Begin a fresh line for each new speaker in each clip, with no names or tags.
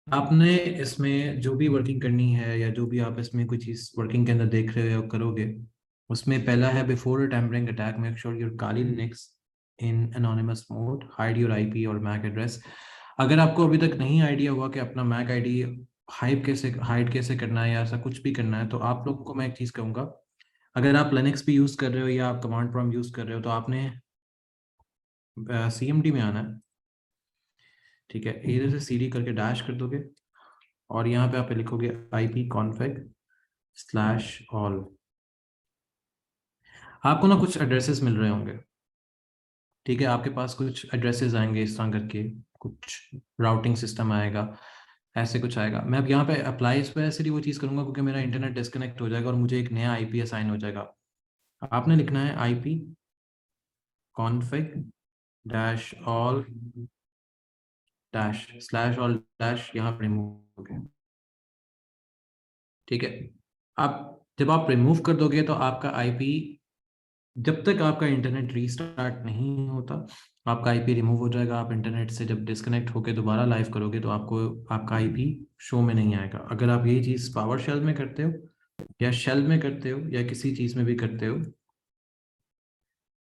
आपने इसमें जो भी वर्किंग करनी है या जो भी आप इसमें कोई चीज़ वर्किंग के अंदर देख रहे हो या करोगे, उसमें पहला है before tampering attack make sure your Kali Linux in anonymous mode, hide your IP और मैक एड्रेस। अगर आपको अभी तक नहीं आइडिया हुआ कि अपना मैक आईडी हाइड कैसे करना है या ऐसा कुछ भी करना है, तो आप लोग को मैं एक चीज़ कहूँगा, अगर आप लिनक्स भी यूज़ कर रहे हो या आप कमांड प्रॉम्प्ट यूज़ कर रहे हो तो आपने सीएमडी में आना है। ठीक है, इधर से सीडी करके डैश कर दोगे और यहाँ पे आप लिखोगे IP config स्लैश ऑल। आपको ना कुछ एड्रेसेस मिल रहे होंगे। ठीक है, आपके पास कुछ एड्रेसेस आएंगे इस तरह करके, कुछ राउटिंग सिस्टम आएगा, ऐसे कुछ आएगा। मैं अब यहाँ पे अप्लाई इस वजह से वो चीज़ करूंगा क्योंकि मेरा इंटरनेट डिस्कनेक्ट हो जाएगा और मुझे एक नया IP असाइन हो जाएगा। आपने लिखना है IP config dash all dash slash all dash, यहाँ पर रिमूव हो गया। ठीक है, आप जब आप रिमूव कर दोगे तो आपका IP, जब तक आपका इंटरनेट रीस्टार्ट नहीं होता, आपका आईपी रिमूव हो जाएगा। आप इंटरनेट से जब डिस्कनेक्ट होकर दोबारा लाइव करोगे तो आपको आपका आईपी शो में नहीं आएगा। अगर आप यही चीज़ पावर शेल में करते हो या शेल में करते हो या किसी चीज़ में भी करते हो,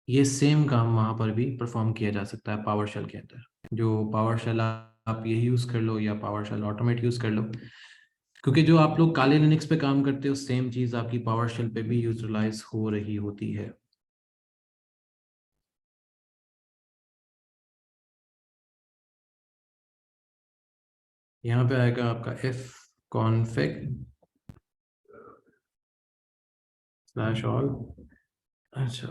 ये सेम काम वहाँ पर भी परफॉर्म किया जा सकता है पावर शेल के अंदर। जो पावर शेल आप यही यूज़ कर लो या पावर शेल ऑटोमेट यूज़ कर लो, क्योंकि जो आप लोग काले लिनक्स पे काम करते हो सेम चीज़ आपकी पावर शेल पे भी यूटिलाइज हो रही होती है। यहाँ पे आएगा आपका if config स्लैश ऑल। अच्छा,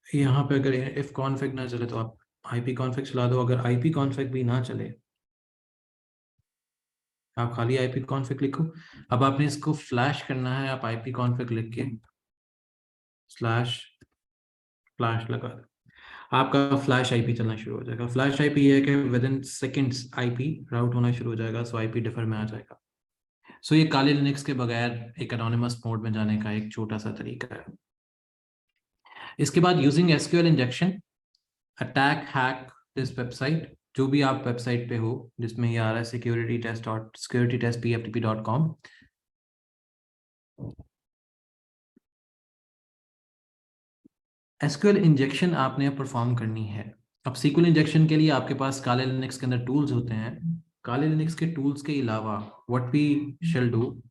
यहाँ पे अगर if config ना चले तो आप IP config चला दो। अगर IP config भी ना चले, आप खाली IP config लिखो। अब आपने इसको फ्लैश करना है, आप IP config लिख के स्लैश फ्लैश लगा दो, आपका फ्लैश IP चलना शुरू हो जाएगा। फ्लैश IP ये है कि विद इन सेकेंड्स IP राउट होना शुरू हो जाएगा, सो IP डिफर में आ जाएगा। सो ये काले लिनक्स के बगैर एक एनोनिमस मोड में जाने का एक छोटा सा तरीका है। इसके बाद using SQL injection attack hack this website, जो भी आप वेबसाइट पे हो जिसमें ये आ रहा है securitytest.pftp.com। SQL इंजेक्शन आपने परफॉर्म करनी है। अब SQL इंजेक्शन के लिए आपके पास काले लिनक्स के अंदर टूल्स होते हैं। काले लिनक्स के टूल्स के अलावा व्हाट वी शैल डू,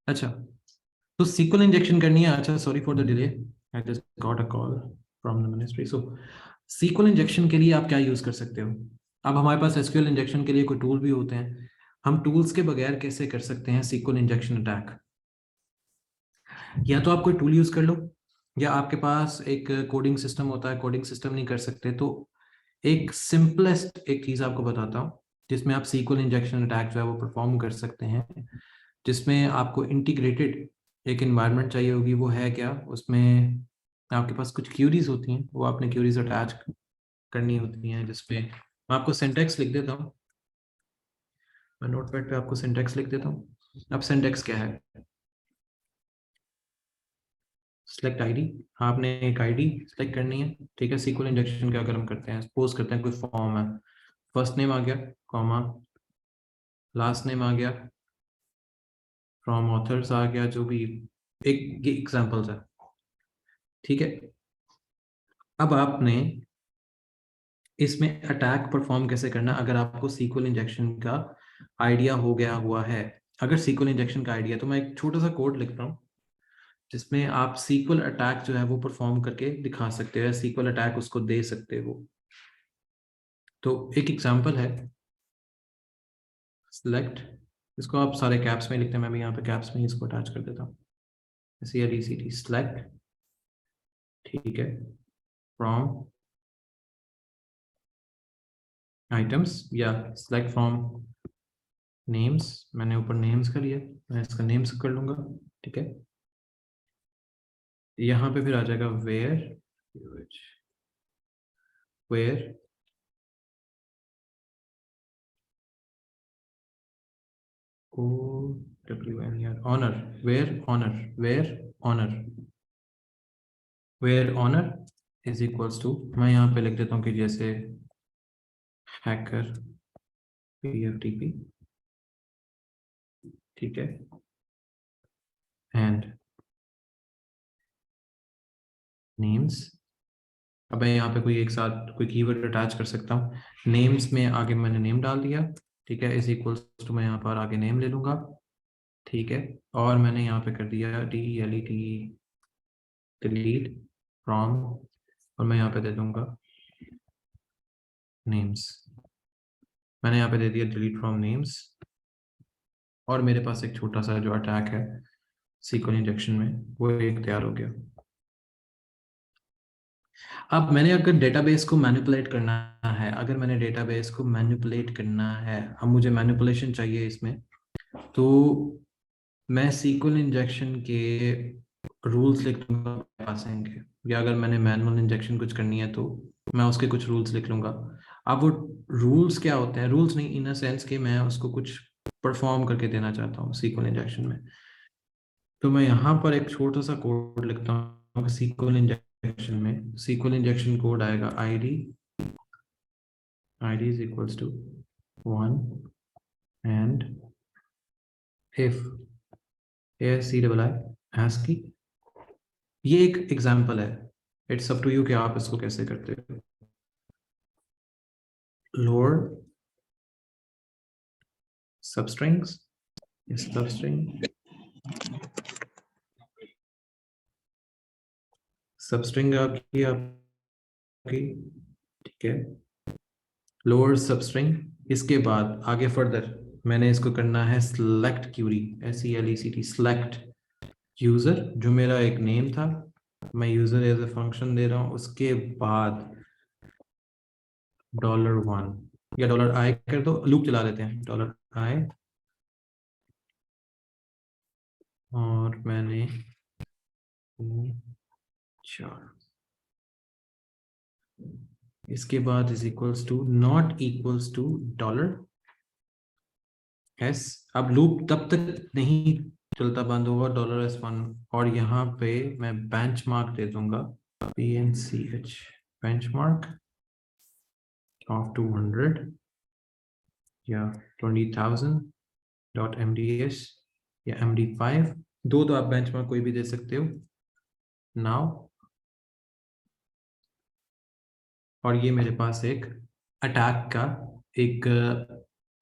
अच्छा, तो SQL इंजेक्शन करनी है। अच्छा, sorry for the delay, I just got a call from the ministry. So SQL injection के लिए आप क्या यूज कर सकते हो? अब हमारे पास SQL इंजेक्शन के लिए कोई टूल भी होते हैं, हम टूल्स के बगैर कैसे कर सकते हैं SQL इंजेक्शन अटैक? या तो आप कोई टूल यूज कर लो, या आपके पास एक कोडिंग सिस्टम होता है। कोडिंग सिस्टम नहीं कर सकते तो एक सिंपलेस्ट एक चीज आपको बताता हूँ। जिसमें आप सीक्वल इंजेक्शन अटैक जो है वो परफॉर्म कर सकते हैं, जिसमें आपको इंटीग्रेटेड एक इन्वायरमेंट चाहिए होगी। वो है क्या, उसमें आपके पास कुछ क्यूरीज होती हैं, वो आपने क्यूरीज अटैच करनी होती हैं, जिसपे मैं आपको सिंटेक्स लिख देता हूँ। मैं नोटपैड पे आपको सिंटेक्स लिख देता हूँ। अब सिंटेक्स क्या है, सिलेक्ट आईडी, आपने एक आईडी सेलेक्ट करनी है, ठीक है। सीक्वल इंजेक्शन का अगर हम करते हैं, सपोज करते हैं कोई फॉर्म है, फर्स्ट नेम आ गया, कॉमा, लास्ट नेम आ गया, फ्रॉम ऑथर्स आ गया, जो भी एक एग्जांपल्स है, ठीक है। अब आपने इसमें अटैक परफॉर्म कैसे करना, अगर आपको सीक्वल इंजेक्शन का आइडिया हो गया हुआ है। अगर सीक्वल इंजेक्शन का आइडिया, तो मैं एक छोटा सा कोड लिख रहा हूँ जिसमें आप सीक्वल अटैक जो है वो परफॉर्म करके दिखा सकते हो, सीक्वल अटैक उसको दे सकते हो। तो एक एग्जांपल है सिलेक्ट, इसको आप सारे कैप्स में लिखते हैं, मैं भी यहाँ पे कैप्स में इसको अटैच कर देता हूँ, CLECT सिलेक्ट, ठीक है, फ्रॉम आइटम्स या सिलेक्ट फ्रॉम नेम्स। मैंने ऊपर नेम्स का लिया, मैं इसका नेम्स कर लूंगा, ठीक है। यहाँ पे फिर आ जाएगा where, where OWNER owner, where owner, where owner, where owner is equals to, मैं यहाँ पे लिख देता हूँ कि जैसे हैकर PFTP, ठीक है, एंड नेम्स। अब मैं यहाँ पे कोई एक साथ कोई कीवर्ड अटैच कर सकता हूँ, नेम्स में आगे मैंने नेम डाल दिया, ठीक है, इज इक्वल्स टू, मैं यहाँ पर आगे नेम ले लूंगा, ठीक है। और मैंने यहाँ पे कर दिया DELET डिलीट फ्रॉम, और मैं यहाँ पे दे दूंगा नेम्स, मैंने यहाँ पे दे दिया डिलीट फ्रॉम नेम्स। और मेरे पास एक छोटा सा जो अटैक है सीक्वल इंजेक्शन में, वो एक तैयार हो गया। अब मैंने अगर डेटाबेस को मैनिपुलेट करना है, अगर मैंने डेटाबेस को मैनिपुलेट करना है, अब मुझे मैनिपुलेशन चाहिए इसमें, तो मैं सीक्वल इंजेक्शन के रूल्स लिख लूंगा पास आएंगे, या अगर मैंने मैनुअल इंजेक्शन कुछ करनी है तो मैं उसके कुछ रूल्स लिख लूंगा। अब वो रूल्स क्या होते हैं, रूल्स नहीं इन अ सेंस कि मैं उसको कुछ परफॉर्म करके देना चाहता हूँ सीक्वल इंजेक्शन में। तो मैं यहाँ पर एक छोटा सा कोड लिखता हूँ सीक्वल इंजेक्शन में, सीक्वल इंजेक्शन कोड आएगा id is equals to 1 and if ASCII ASCII। ये एक एग्जांपल है, इट्स अप टू यू कि आप इसको कैसे करते हो। लोअर सबस्ट्रिंग्स, सबस्ट्रिंग आपकी, ठीक है, लोअर सबस्ट्रिंग। इसके बाद आगे फर्दर मैंने इसको करना है select query, SELECT select user, जो मेरा एक नेम था, मैं यूजर एज ए फंक्शन दे रहा हूँ। उसके बाद $1 या $I कर दो, लूप चला लेते हैं, $I, और मैंने 4, इसके बाद is equals to, not equals to $S। अब लूप तब तक नहीं चलता, बंद होगा $S1, और यहाँ पे मैं बेंचमार्क दे दूंगा, BNCH बेंचमार्क ऑफ 200 या 20,000.MDS या MD5, दो तो आप बेंचमार्क कोई भी दे सकते हो। नाउ, और ये मेरे पास एक अटैक का एक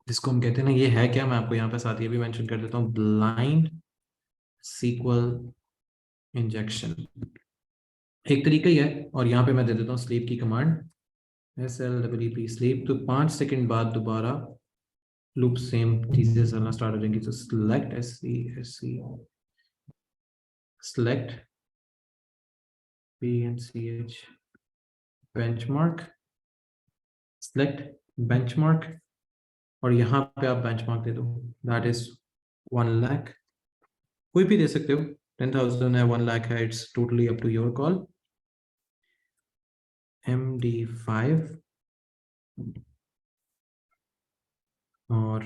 जिसको हम कहते हैं ना, ये है क्या, मैं आपको यहाँ पे साथ ये भी मेंशन कर देता हूँ, ब्लाइंड सीक्वल इंजेक्शन, एक तरीका ही है। और यहाँ पे मैं दे देता हूँ स्लीप की कमांड, SLEEP स्लीप, तो 5 सेकंड बाद दोबारा लूप सेम चीजें चलना स्टार्ट हो जाएंगी। तो select SC select BNCH benchmark, select benchmark, और यहाँ पे आप बेंचमार्क दे दो, दैट इज 1 लाख, कोई भी दे सकते हो, 10,000 है, 1 लाख है, it's totally up to your call. MD5 और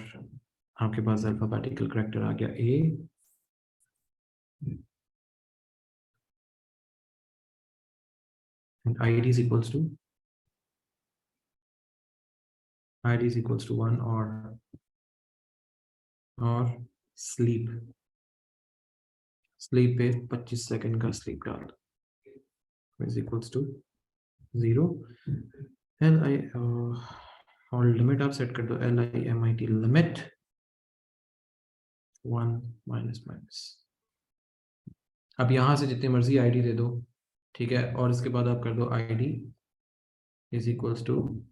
आपके पास अल्फाबेटिकल करेक्टर आ गया A, and ID is equals to 1 और स्लीप पे 25 सेकंड का स्लीप डाल दो, इज इक्वल्स टू 0। LI और लिमिट आप सेट कर दो, LIMIT लिमिट 1 माइनस माइनस। अब यहाँ से जितनी मर्जी ID दे दो, ठीक है, और इसके बाद आप कर दो ID is equals to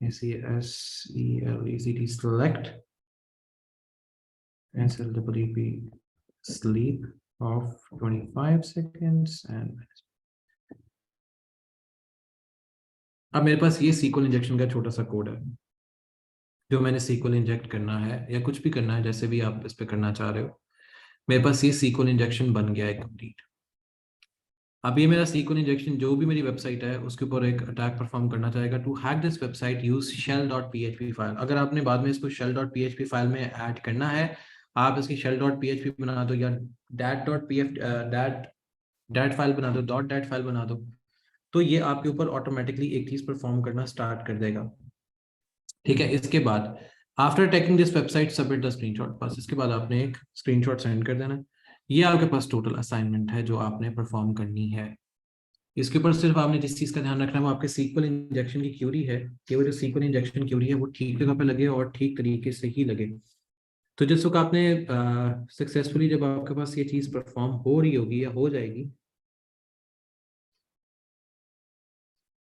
SELECT select SLEEP sleep of 25 seconds and अब मेरे पास ये SQL इंजेक्शन का छोटा सा कोड है, जो मैंने SQL इंजेक्ट करना है या कुछ भी करना है, जैसे भी आप इस पे करना चाह रहे हो। मेरे पास ये SQL इंजेक्शन बन गया है कंप्लीट। अब ये मेरा SQL इंजेक्शन जो भी मेरी वेबसाइट है उसके ऊपर एक अटैक परफॉर्म करना चाहेगा। To hack this website use shell.php file. अगर आपने बाद में इसको shell.php फाइल में ऐड करना है, आप इसकी shell.php बना दो या dat फाइल बना दो, .dat फाइल बना दो, तो ये आपके ऊपर ऑटोमेटिकली एक चीज परफॉर्म करना स्टार्ट कर देगा। ठीक है, इसके बाद after taking this website submit the screenshot, बस इसके बाद आपने एक स्क्रीनशॉट सेंड कर देना है। ये आपके पास टोटल असाइनमेंट है जो आपने परफॉर्म करनी है। इसके ऊपर सिर्फ आपने जिस चीज का ध्यान रखना है वो आपके SQL इंजेक्शन की क्यूरी है कि वो जो SQL इंजेक्शन क्यूरी है वो ठीक जगह पे लगे और ठीक तरीके से ही लगे। तो जिस वक्त आपने सक्सेसफुली जब आपके पास ये चीज परफॉर्म हो रही होगी या हो जाएगी,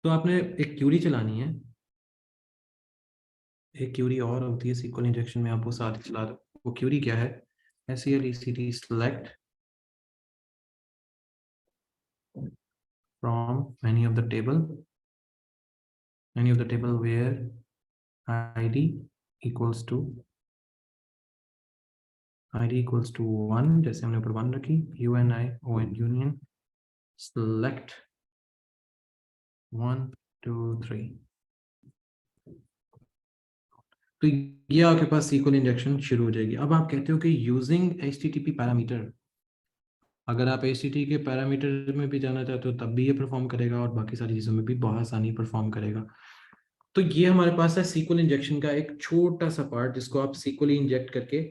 तो आपने एक क्यूरी चलानी है। एक क्यूरी और होती है SQL इंजेक्शन में, आप वो साथ ही चला दो। वो क्यूरी क्या है? SELECT select from any of the table where ID equals to 1, जैसे हमने ऊपर 1 रखी, UNION यूनियन select 1 2 3। तो ये आपके पास SQL इंजेक्शन शुरू हो जाएगी। अब आप कहते हो कि यूजिंग HTTP पैरामीटर, अगर आप HTTP के पैरामीटर में भी जाना चाहते हो तब भी ये परफॉर्म करेगा और बाकी सारी चीज़ों में भी बहुत आसानी परफॉर्म करेगा। तो ये हमारे पास है SQL इंजेक्शन का एक छोटा सा पार्ट, जिसको आप SQL इंजेक्ट करके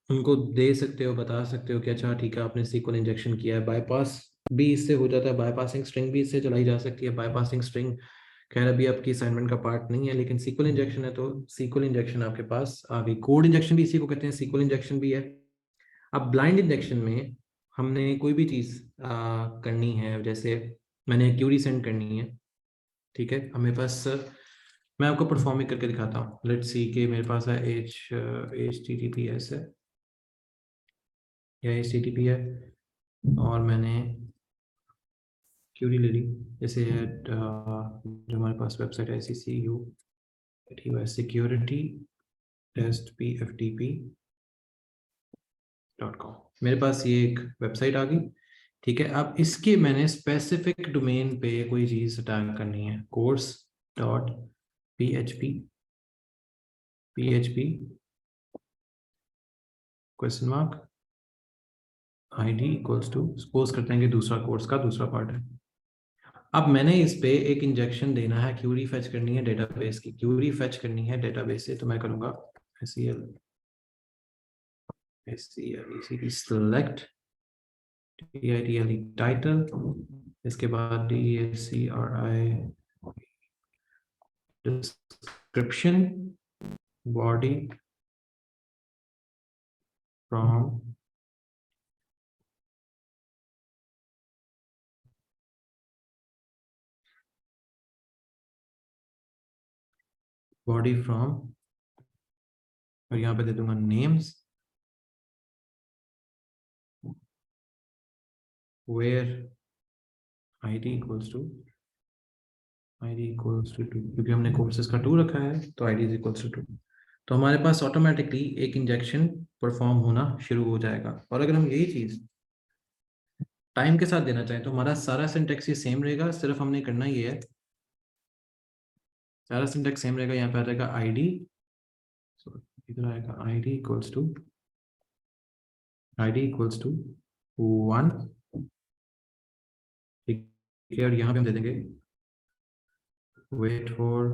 उनको दे सकते हो, बता सकते हो कि अच्छा ठीक है आपने SQL इंजेक्शन किया है। बाईपास भी इससे हो जाता है, बाईपासिंग स्ट्रिंग भी इससे चलाई जा सकती है। बाईपासिंग स्ट्रिंग खैर अभी आपकी असाइनमेंट का पार्ट नहीं है, लेकिन SQL इंजेक्शन है तो SQL इंजेक्शन आपके पास आ गई। कोड इंजेक्शन भी इसी को कहते हैं, SQL इंजेक्शन भी है। अब ब्लाइंड इंजेक्शन में हमने कोई भी चीज़ करनी है, जैसे मैंने क्यूरी सेंड करनी है, ठीक है। अब मेरे पास मैं आपको परफॉर्मिंग करके दिखाता हूँ। लेट्स सी कि मेरे पास है HTTPS है या HTTP है और मैंने क्यूरी ले ली, जैसे जो हमारे पास वेबसाइट है security test pftp.com, मेरे पास ये एक वेबसाइट आ गई। ठीक है, अब इसके मैंने स्पेसिफिक डोमेन पे कोई चीज अटैक करनी है, course.php question mark ID equals to, suppose करते हैं कि दूसरा कोर्स का दूसरा पार्ट है। अब मैंने इस पे एक इंजेक्शन देना है, क्यूरी फेच करनी है डेटाबेस की, क्यूरी फेच करनी है डेटाबेस से, तो मैं करूंगा SELECT select टाइटल, इसके बाद DSCRI डिस्क्रिप्शन, बॉडी फ्रॉम और यहाँ पे दे दूंगा names, where ID equals to id equals to 2, क्योंकि हमने कोर्सेज का 2 रखा है तो id इज इक्वल्स टू 2। तो हमारे पास ऑटोमेटिकली एक इंजेक्शन परफॉर्म होना शुरू हो जाएगा। और अगर हम यही चीज टाइम के साथ देना चाहें तो हमारा सारा सिंटेक्स ये सेम रहेगा, सिर्फ हमने करना ये है, सारा सिंटेक्स सेम रहेगा। यहाँ पे आ जाएगा id, इधर आएगा id इक्वल्स टू 1, ठीक है। और यहाँ पे हम दे देंगे वेट फॉर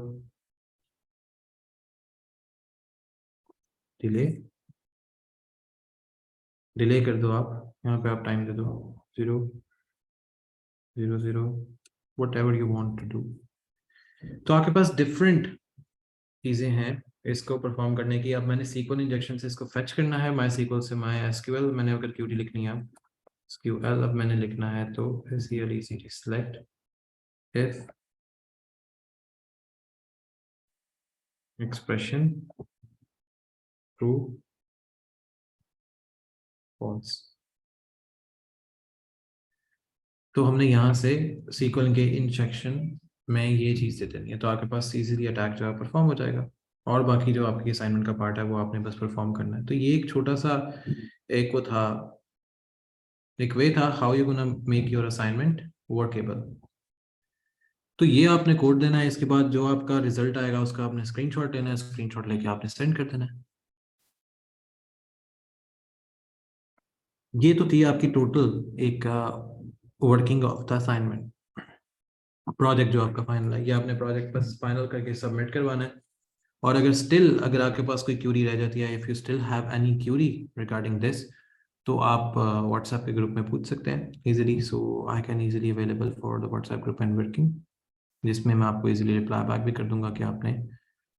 डिले, डिले कर दो आप, यहाँ पे आप टाइम दे दो 0 0 0, whatever you want to do. तो आपके पास डिफरेंट चीज़ें हैं इसको परफॉर्म करने की। अब मैंने SQL इंजेक्शन से इसको फेच करना है, माई SQL से माई SQL, मैंने अगर क्यूटी लिखनी है SQL, अब मैंने लिखना है तो select if expression true false। तो हमने यहाँ से SQL के इंजेक्शन में ये चीज़ दे देनी है, तो आपके पास इजीली अटैक जो है परफॉर्म हो जाएगा। और बाकी जो आपकी असाइनमेंट का पार्ट है वो आपने बस परफॉर्म करना है। तो ये एक छोटा सा एक वो था, एक वे था how you gonna make your assignment workable. तो ये आपने कोड देना है, इसके बाद जो आपका रिजल्ट आएगा उसका आपने स्क्रीनशॉट लेना है, स्क्रीनशॉट लेके आपने सेंड कर देना है। ये तो थी आपकी टोटल एक working of the assignment, project जो आपका फाइनल है। ये आपने प्रोजेक्ट बस फाइनल करके सबमिट करवाना है। और अगर स्टिल अगर आपके पास कोई क्यूरी रह जाती है, if you still have any Curie regarding this, तो आप व्हाट्सएप के ग्रुप में पूछ सकते हैं easily. So I can easily available for the WhatsApp group and working, जिसमें मैं आपको इजीली रिप्लाई बैक भी कर दूंगा कि आपने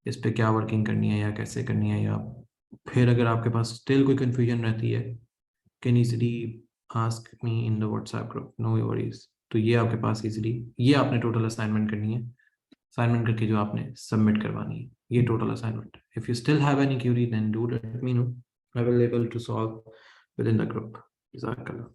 इस पे क्या वर्किंग करनी है या कैसे करनी है। या फिर अगर आपके पास स्टिल कोई कंफ्यूजन रहती है, can easily ask me in the WhatsApp group, no worries. तो ये आपके पास इजीली, ये आपने टोटल असाइनमेंट करनी है, असाइनमेंट करके जो आपने सबमिट करवानी है, ये total assignment. If you still have any query then do let me know, available to solve within the group. जज़ाकल्लाह।